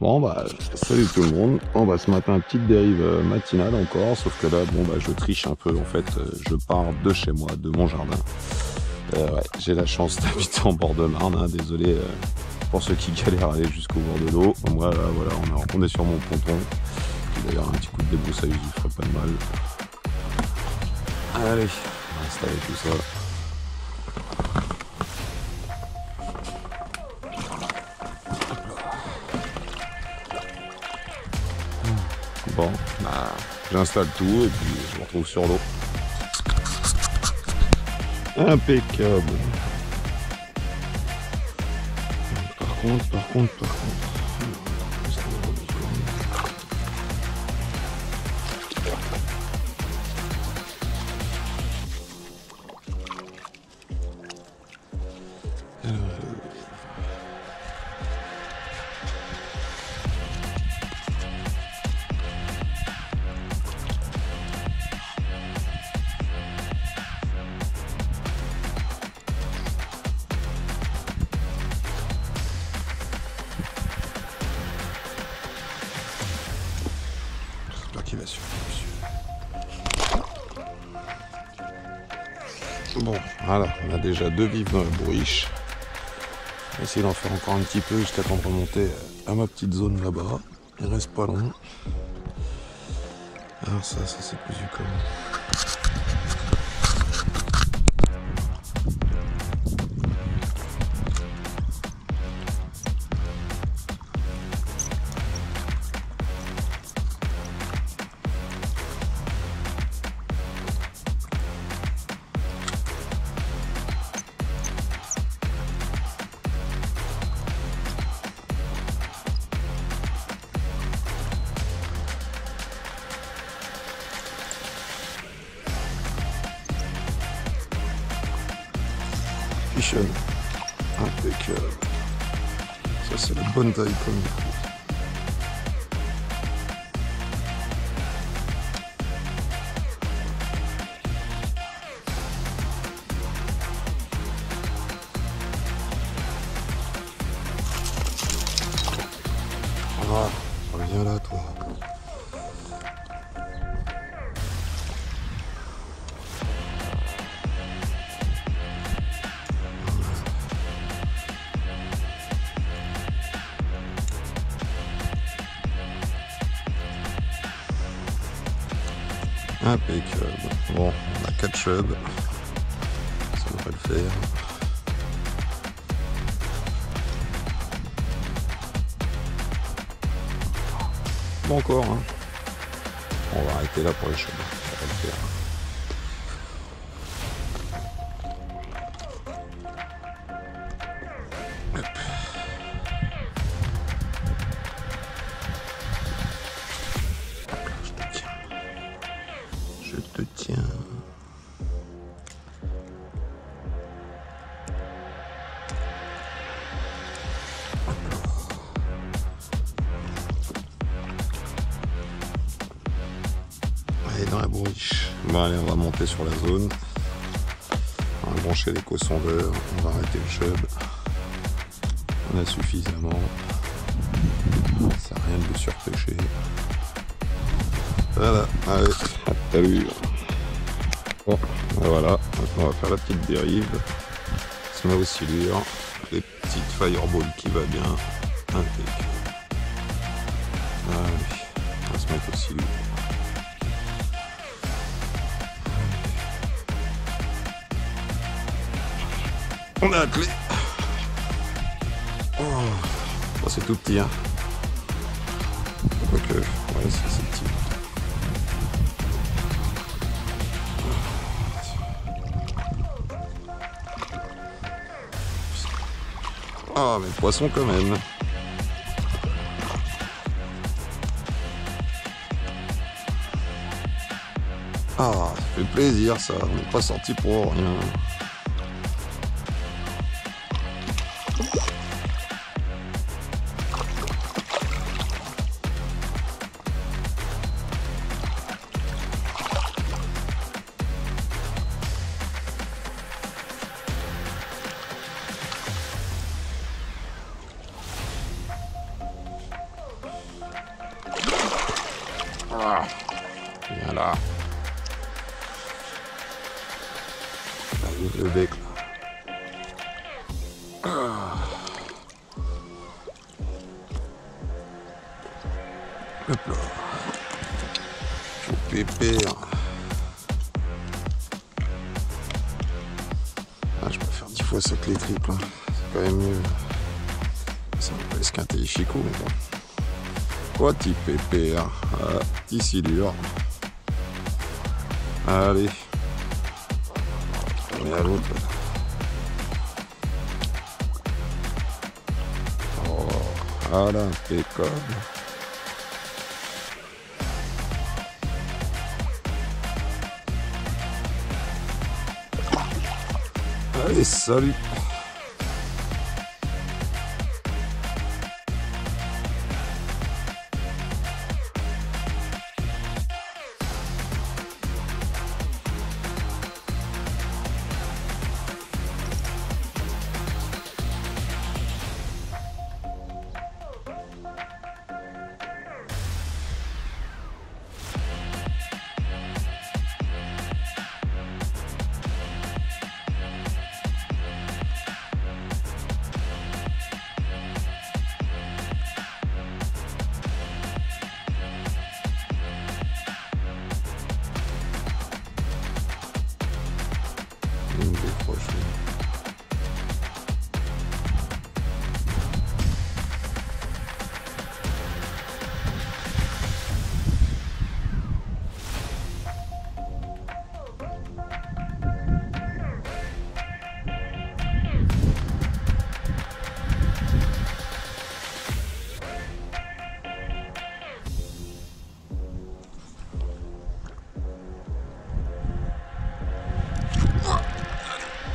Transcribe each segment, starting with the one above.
Bon bah salut tout le monde. Bon bah ce matin petite dérive matinale encore, sauf que là bon bah je triche un peu en fait, je pars de chez moi, de mon jardin. Ouais, j'ai la chance d'habiter en bord de Marne, hein, désolé pour ceux qui galèrent à aller jusqu'au bord de l'eau. Moi là voilà on est sur mon ponton. D'ailleurs un petit coup de débroussailleuse il ferait pas de mal. Allez, on va installer tout ça. Bon, bah j'installe tout et puis je me retrouve sur l'eau. Impeccable. Par contre. Qui va suivre. Bon, voilà, on a déjà 2 vifs dans la bourriche. On va essayer d'en faire encore un petit peu jusqu'à temps de remonter à ma petite zone là-bas. Il reste pas long. Alors ça c'est cousu comme. Fichonne. Impeccable. Ça c'est la bonne taille comme il faut. Ah, reviens là toi. Impeccable. Bon, on a 4 chubs. Ça devrait le faire. Bon encore, hein. On va arrêter là pour les chubs. Ça va le faire. Hop. Je te tiens. Allez dans la bourriche. Bon allez on va monter sur la zone. On va brancher l'éco-sondeur. On va arrêter le chub. On a suffisamment. Ça sert à rien de le surpêcher. Voilà, allez, salut. Bon, ben voilà, maintenant on va faire la petite dérive. Se met oscillure, les petites fireballs qui va bien. Impeccable. Allez, on va se mettre oscillure. On a la clé. Oh, bon, c'est tout petit, hein. Donc, ouais, c'est petit. Ah, mais le poisson quand même. Ah, ça fait plaisir ça, on n'est pas sorti pour rien. Ah, viens là. Allez, le bec là. Ah. Hop là. Pépère. Ah, je préfère 10 fois ça que les triples. Hein. C'est quand même mieux. Ça me plaît esquinter les chicots, mais bon. Quoi, petit pépère? Ah, petit silure. Allez. On est à l'autre. Oh, voilà, impeccable. Allez, salut.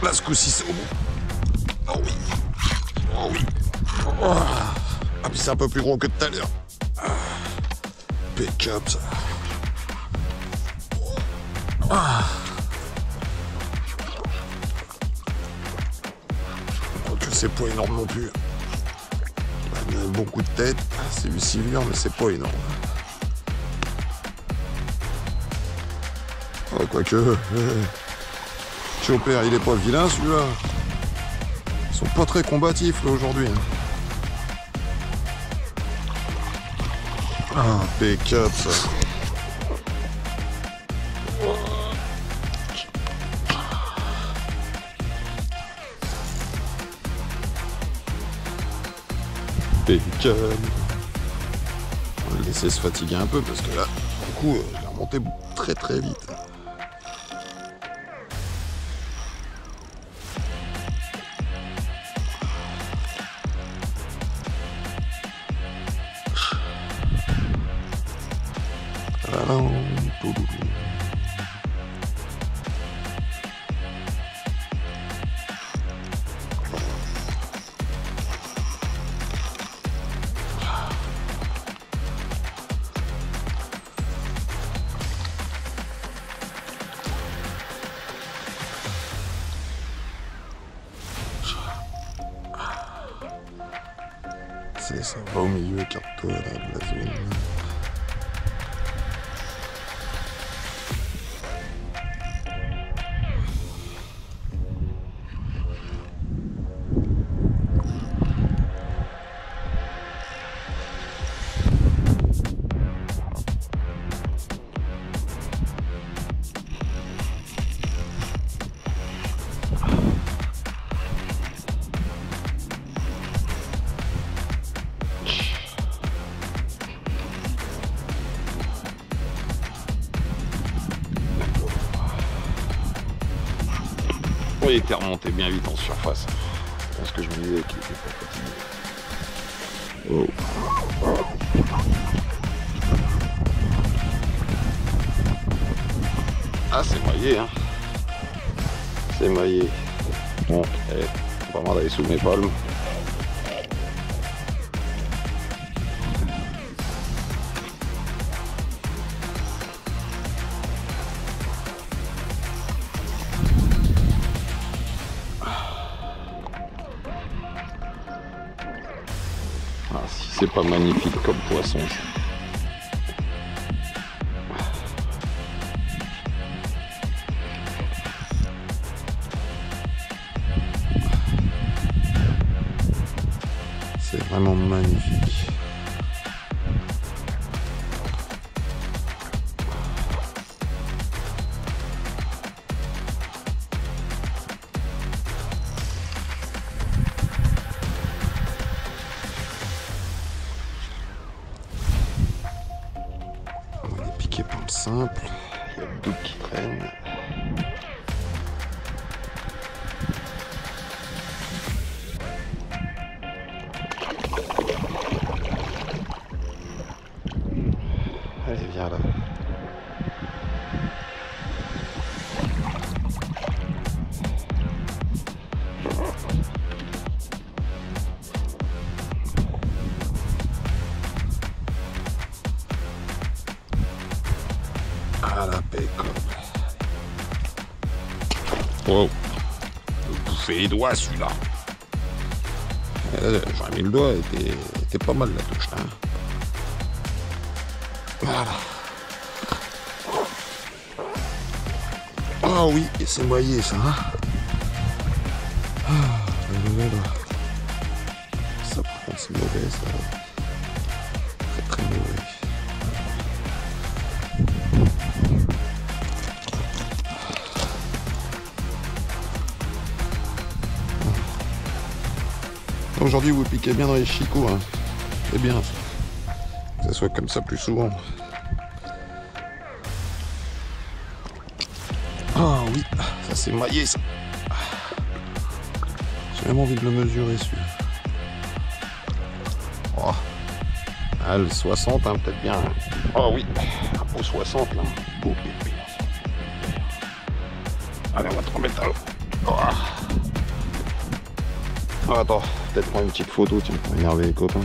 Là, ce coup-ci, c'est au bout. Oh oui. Oh oui. Oh. Ah, puis c'est un peu plus gros que tout à l'heure. Pick-up, ça. Ah. Que c'est pas énorme non plus. On a un bon coup de tête. C'est du silure, mais c'est pas énorme. Oh, quoique. Chopper, il est pas vilain celui-là. Ils sont pas très combatifs là aujourd'hui. Ah, pick-up ça. Pick-up. On va le laisser se fatiguer un peu parce que là, du coup, il est remonté très très vite. Ça va au milieu, écarte-toi là, de la zone. Il était remonté bien vite en surface. Je pense que je me disais qu'il était pas fatigué. Oh. Ah, c'est maillé, hein. C'est maillé. Bon, vraiment d'aller sous mes palmes. Ah, si c'est pas magnifique comme poisson. Ça. Vraiment magnifique. On a des piquets pompes simples. Il y a le double qui traîne. Allez, viens là. Ah la pécole. Wow. Je bouffer les doigts celui-là. J'aurais mis le doigt, était pas mal la touche là. Voilà. Oh oui, et c'est noyé ça. Hein, ça par contre c'est mauvais ça. Très très mauvais. Aujourd'hui vous piquez bien dans les chicots. Hein. C'est bien ça. Que ça soit comme ça plus souvent. Ah oui, ça c'est maillé ça. J'ai même envie de le mesurer celui-là. Oh. Ah, le 60 hein, peut-être bien. Oh oui, un beau 60 là. Beau pépé. Allez on va te remettre à l'eau. Oh. Oh, attends, peut-être prendre une petite photo tiens, pour énerver les copains.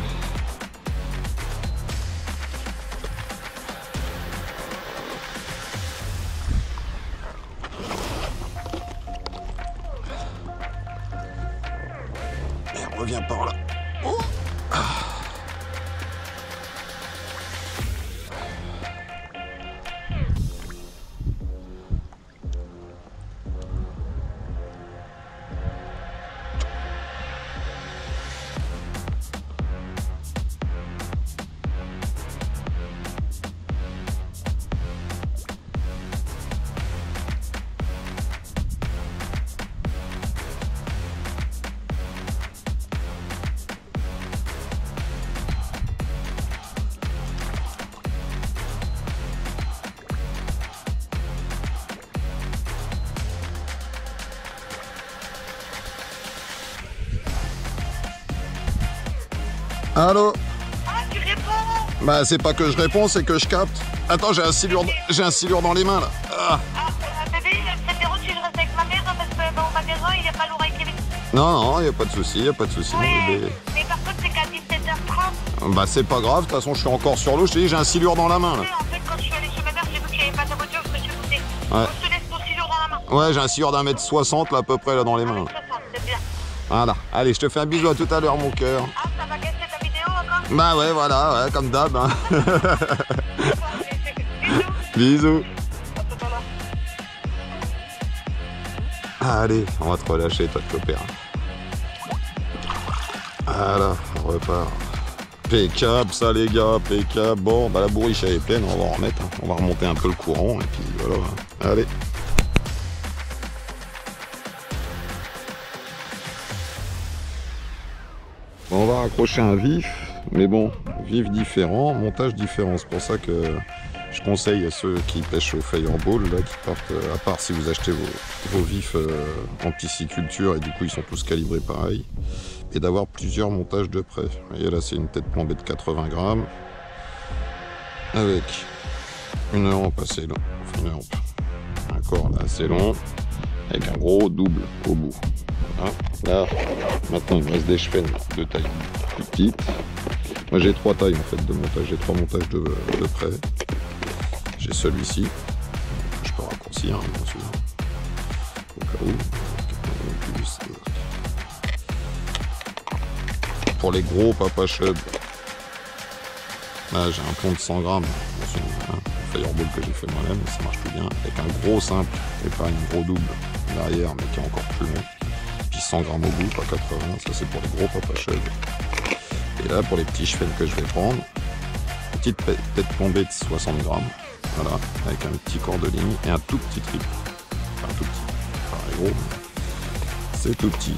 Reviens par là. Oh. Allô? Ah, tu réponds? Bah c'est pas que je réponds, c'est que je capte. Attends, j'ai un silure dans les mains là. Ah. Bébé, c'est dérange si je reste avec ma mère parce que au magasin il est pas lourd avec Kevin. Non, y a pas de souci, y a pas de souci. Ouais, Bébé. mais par contre c'est qu'à 17h30. Bah c'est pas grave, de toute façon je suis encore sur l'eau, je te dis j'ai un silure dans la main là. En fait quand je suis allée chez ma mère, j'ai vu qu'il n'y avait pas ta voiture, je me suis douté. Ouais. Je te laisse ton silure dans la main. Ouais, j'ai un silure d'1m60 là à peu près là dans les mains. 60, c'est bien. Voilà, allez, je te fais un bisou à tout à l'heure mon cœur. Ah, ça va gâcher ta vidéo encore? Bah ouais, voilà, ouais, comme d'hab. Hein. Bisous. Bisous. À tout à l'heure. Allez, on va te relâcher toi de copain. Voilà, on repart. Impeccable ça les gars, impeccable. Bon, bah la bourriche elle est pleine, on va en remettre. Hein. On va remonter un peu le courant et puis voilà. Allez. Bon, on va raccrocher un vif, mais bon, vif différent, montage différent. C'est pour ça que je conseille à ceux qui pêchent au fireball, là, qui partent, à part si vous achetez vos vifs en pisciculture et du coup ils sont tous calibrés pareil, et d'avoir plusieurs montages de près. Vous voyez là c'est une tête plombée de 80 grammes avec une rampe assez longue, enfin une rampe, un corps là assez long, avec un gros double au bout. Voilà. Là, maintenant il me reste des chevennes de taille plus petite. Moi j'ai 3 tailles en fait de montage, j'ai 3 montages de près. J'ai celui-ci, que je peux raccourcir, hein, bien sûr, au cas où. Pour les gros papa chub, là j'ai un plomb de 100 grammes, un fireball que j'ai fait moi-même, ça marche tout bien, avec un gros simple et pas un gros double derrière, mais qui est encore plus long. Puis 100 grammes au bout, pas 80, ça c'est pour les gros papa chub. Et là, pour les petits cheveux que je vais prendre, petite tête plombée de 60 grammes. Voilà, avec un petit corps de ligne et un tout petit trip. Enfin, tout petit. Enfin, gros, c'est tout petit.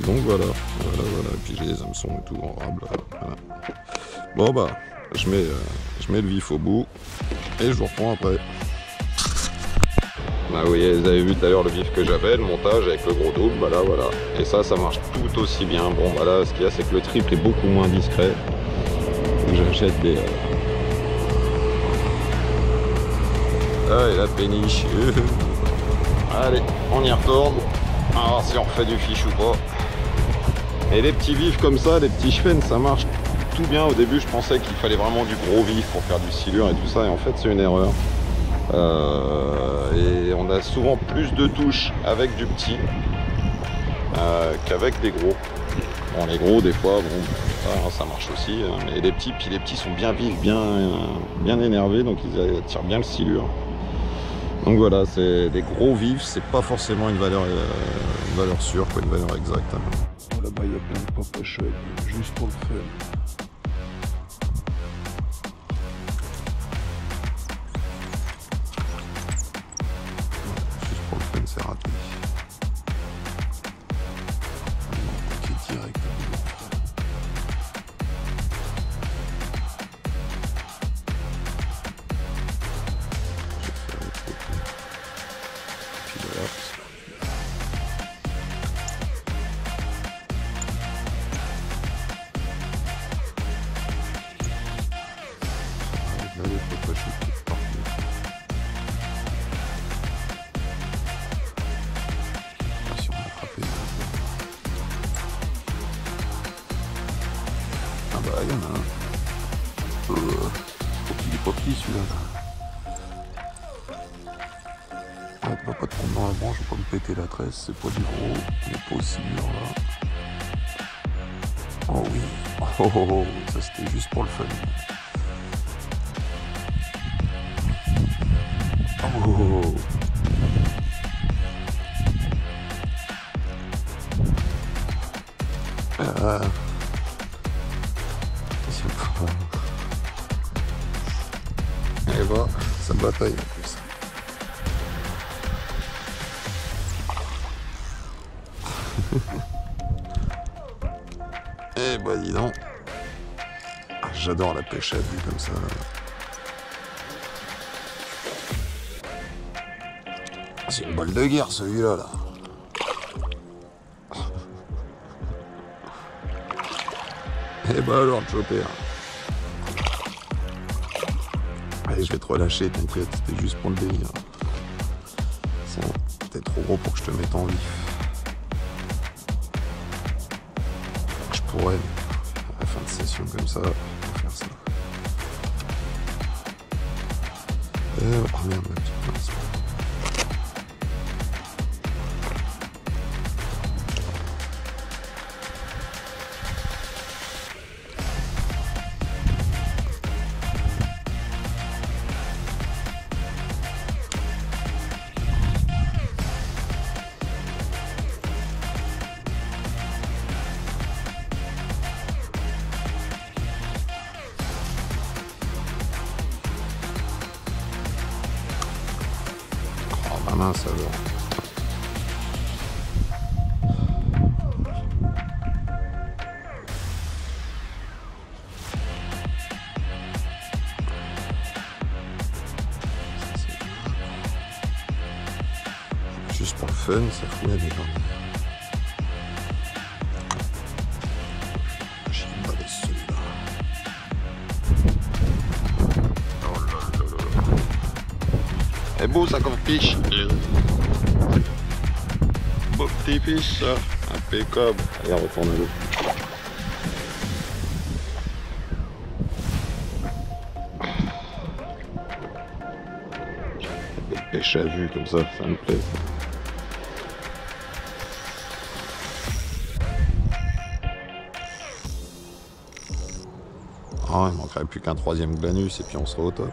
Donc voilà. Et puis j'ai les hameçons et tout en rable. Voilà. Bon bah, je mets le vif au bout et je vous reprends après. Bah vous voyez, vous avez vu tout à l'heure le vif que j'avais, le montage avec le gros double, voilà. Et ça marche tout aussi bien. Bon voilà, ce qu'il y a, c'est que le triple est beaucoup moins discret. J'achète des... Ah, et la péniche. Allez, on y retourne. On va voir si on refait du fiche ou pas. Et les petits vifs comme ça, les petits chevens, ça marche tout bien. Au début, je pensais qu'il fallait vraiment du gros vif pour faire du silure et tout ça. Et en fait, c'est une erreur. Et on a souvent plus de touches avec du petit qu'avec des gros. Bon, les gros, des fois, bon, ça marche aussi. Mais les petits sont bien vifs, bien énervés. Donc, ils attirent bien le silure. Donc voilà, c'est des gros vifs, c'est pas forcément une valeur sûre, quoi, une valeur exacte. Oh, là-bas, il y a plein de pop chouettes, juste pour le fun. Juste pour le fun, c'est raté. Qui est direct. Là, les pop chouettes partout. Si on a attrapé. Ah bah, il y en a un. Faut qu'il est pas petit celui-là. Ouais, tu vas pas te prendre dans la branche, faut pas me péter la tresse, c'est pas du gros, il est pas aussi dur là. Oh oui, oh, ça c'était juste pour le fun. Oh. Attention pas. Et bah, ça bataille en plus. Eh bah dis donc. Ah, j'adore la pêche à vue comme ça. C'est une balle de guerre celui-là là. Eh bah alors chopper. Allez, je vais te relâcher, t'inquiète, c'était juste pour le délire. T'es trop gros pour que je te mette en vif. Je pourrais, à la fin de session comme ça, faire ça. Oh merde, ma petite pince. Mince alors. Juste pour le fun, ça fout la détente. J'ai une balèze celui-là. Oh là là là. C'est beau ça comme fiche. Beau petit fiche ça. Impeccable. Allez, on retourne à l'eau. Belle pêche à vue comme ça me plaît. Ça. Oh, il manquerait plus qu'un troisième glanus et puis on sera au top.